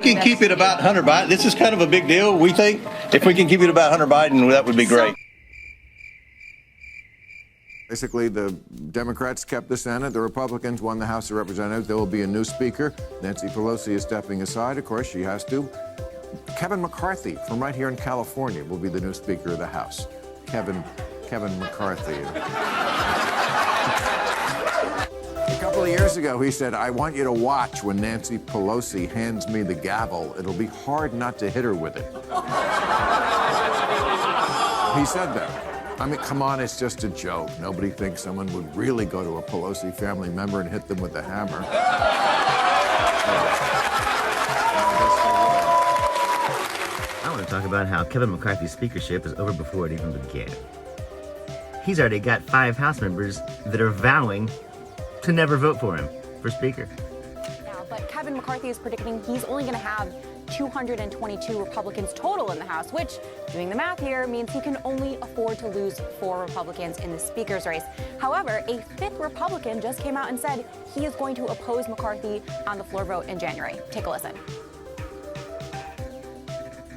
We can keep it about Hunter Biden. This is kind of a big deal, we think. If we can keep it about Hunter Biden, that would be great. Basically, the Democrats kept the Senate. The Republicans won the House of Representatives. There will be a new speaker. Nancy Pelosi is stepping aside. Of course, she has to. Kevin McCarthy from right here in California will be the new Speaker of the House. Kevin McCarthy. A couple of years ago, he said, I want you to watch when Nancy Pelosi hands me the gavel. It'll be hard not to hit her with it. He said that. I mean, come on, it's just a joke. Nobody thinks someone would really go to a Pelosi family member and hit them with a hammer. I want to talk about how Kevin McCarthy's speakership is over before it even began. He's already got 5 House members that are vowing to never vote for him for Speaker. Now, but Kevin McCarthy is predicting he's only going to have 222 Republicans total in the House, which, doing the math here, means he can only afford to lose 4 Republicans in the Speaker's race. However, a 5th Republican just came out and said he is going to oppose McCarthy on the floor vote in January. Take a listen.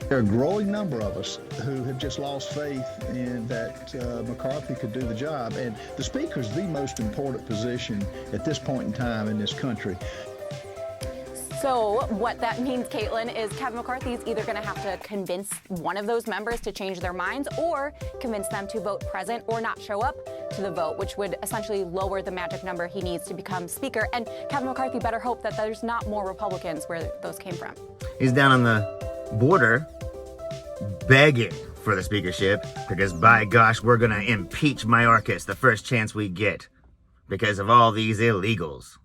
There are a growing number of us who have just lost faith in that McCarthy could do the job. And the Speaker is the most important position at this point in time in this country. So what that means, Caitlin, is Kevin McCarthy is either going to have to convince one of those members to change their minds or convince them to vote present or not show up to the vote, which would essentially lower the magic number he needs to become Speaker. And Kevin McCarthy better hope that there's not more Republicans where those came from. He's down on the border begging for the speakership because, by gosh, we're going to impeach Mayorkas the first chance we get because of all these illegals.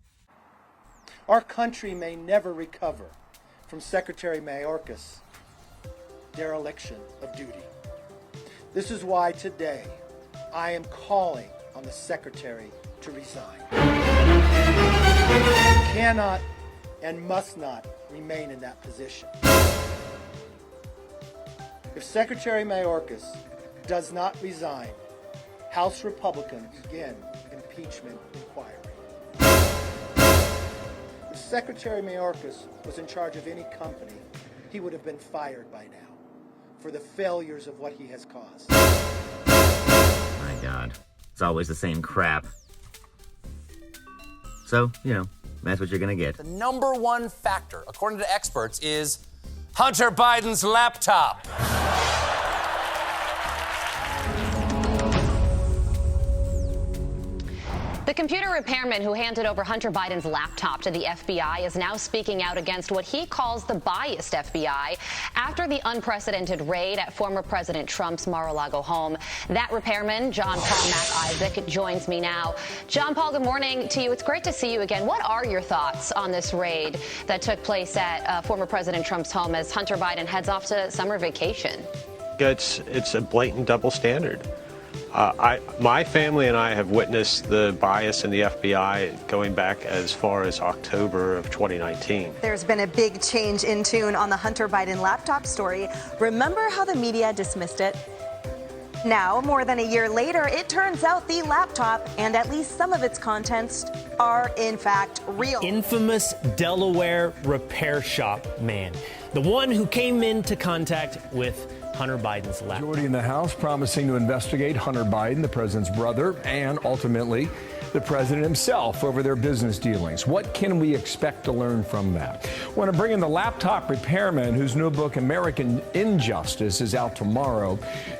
Our country may never recover from Secretary Mayorkas' dereliction of duty. This is why today I am calling on the Secretary to resign. He cannot and must not remain in that position. If Secretary Mayorkas does not resign, House Republicans begin impeachment inquiry. If Secretary Mayorkas was in charge of any company, he would have been fired by now for the failures of what he has caused. My God, it's always the same crap. So, that's what you're gonna get. The number one factor, according to experts, is Hunter Biden's laptop. The computer repairman who handed over Hunter Biden's laptop to the FBI is now speaking out against what he calls the biased FBI after the unprecedented raid at former President Trump's Mar-a-Lago home. That repairman, John Paul Mac-Isaac, joins me now. John Paul, good morning to you. It's great to see you again. What are your thoughts on this raid that took place at former President Trump's home as Hunter Biden heads off to summer vacation? It's a blatant double standard. My family and I have witnessed the bias in the FBI going back as far as October of 2019. There's been a big change in tune on the Hunter Biden laptop story. Remember how the media dismissed it? Now, more than a year later, it turns out the laptop and at least some of its contents are in fact real. Infamous Delaware repair shop man, the one who came into contact with Hunter Biden's laptop. Majority in the House promising to investigate Hunter Biden, the president's brother, and ultimately the president himself over their business dealings. What can we expect to learn from that? Want to bring in the laptop repairman whose new book, American Injustice, is out tomorrow.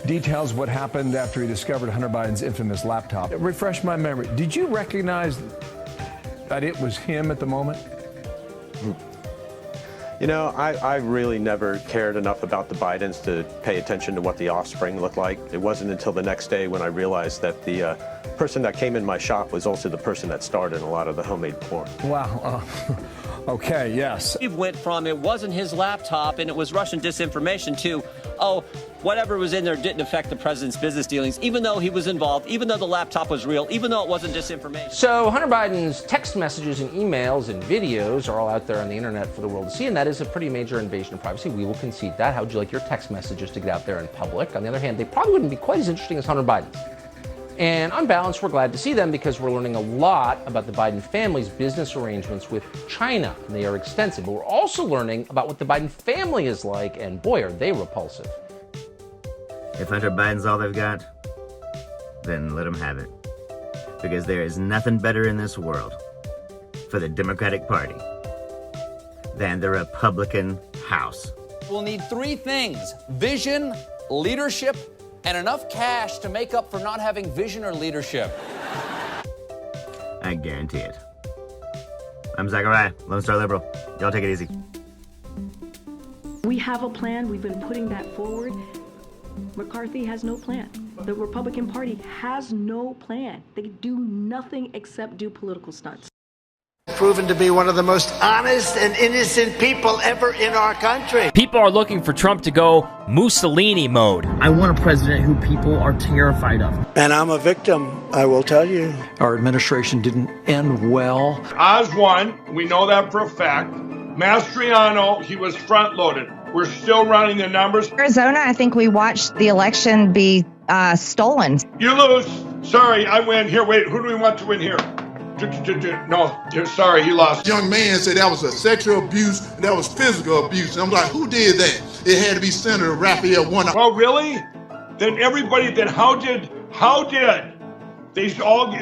Details what happened after he discovered Hunter Biden's infamous laptop. Refresh my memory. Did you recognize that it was him at the moment? I really never cared enough about the Bidens to pay attention to what the offspring looked like. It wasn't until the next day when I realized that the person that came in my shop was also the person that starred in a lot of the homemade porn. Wow. Okay, yes. He went from it wasn't his laptop and it was Russian disinformation to, whatever was in there didn't affect the president's business dealings, even though he was involved, even though the laptop was real, even though it wasn't disinformation. So Hunter Biden's text messages and emails and videos are all out there on the internet for the world to see, and that is a pretty major invasion of privacy. We will concede that. How would you like your text messages to get out there in public? On the other hand, they probably wouldn't be quite as interesting as Hunter Biden's. And on balance, we're glad to see them because we're learning a lot about the Biden family's business arrangements with China, and they are extensive. But we're also learning about what the Biden family is like, and boy, are they repulsive. If Hunter Biden's all they've got, then let them have it. Because there is nothing better in this world for the Democratic Party than the Republican House. We'll need three things: vision, leadership, and enough cash to make up for not having vision or leadership. I guarantee it. I'm Zachariah, Lone Star Liberal. Y'all take it easy. We have a plan. We've been putting that forward. McCarthy has no plan. The Republican Party has no plan. They do nothing except do political stunts. Proven to be one of the most honest and innocent people ever in our country. People are looking for Trump to go Mussolini mode. I want a president who people are terrified of. And I'm a victim, I will tell you. Our administration didn't end well. Oz won. We know that for a fact. Mastriano, he was front-loaded. We're still running the numbers. Arizona, I think we watched the election be stolen. You lose. Sorry, I win. Here, wait, who do we want to win here? No, sorry, he lost. Young man said that was a sexual abuse and that was physical abuse. And I'm like, who did that? It had to be Senator Raphael Warnock. Oh, really? Then everybody, then how did these all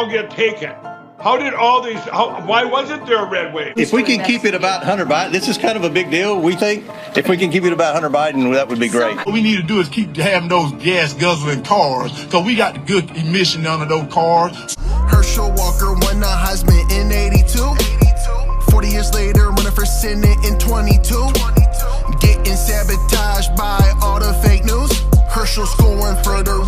get taken? How did all these, why wasn't there a red wave? If we can keep it about Hunter Biden, this is kind of a big deal, we think. If we can keep it about Hunter Biden, that would be great. What we need to do is keep having those gas guzzling cars, because we got the good emission under those cars. Herschel Walker won the Heisman in 82. 40 years later, running for Senate in 22. Getting sabotaged by all the fake news. Herschel scoring for the